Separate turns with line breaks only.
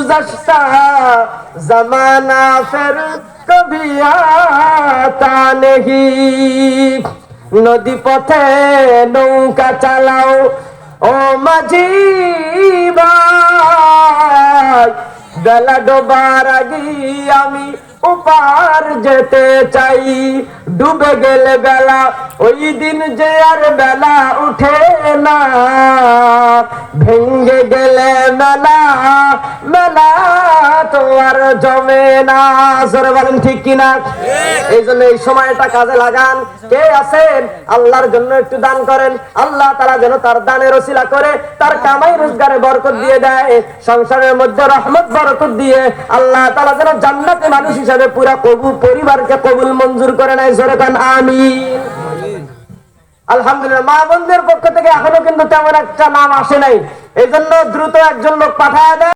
गुज़श्ता ज़माना फिर कभी आता नहीं। नदी पथे नौका चालाओ ও মাঝি ভাই, বেলা ডোবার আগে আমি উপার যেতে চাই। ডুবে গেলে বেলা ওই দিন যে আর বেলা উঠে না, ভেঙ্গে গেলে মেলা মেলা তো আর জমে না। জোরে বলেন ঠিক কিনা? এই জন্য এই সময়টা কাজে লাগান। কে আছেন আল্লাহর জন্য একটু দান করেন, আল্লাহ তাআলা যেন তার দানের ওসিলা করে তার কামাই রোজগারে বরকত দিয়ে দেয়, সংসারের মধ্যে রহমত বরকত দিয়ে আল্লাহ তাআলা যেন জান্নাতে মানুষ হিসেবে পুরা কবুল পরিবারকে কবুল মঞ্জুর করে নেয়। জোরে কান আমিন। আলহামদুলিল্লাহ, মা বোনদের পক্ষ থেকে এখনো কিন্তু তেমন একটা নাম আসে নাই, এই জন্য দ্রুত একজন লোক পাঠায় দেয়।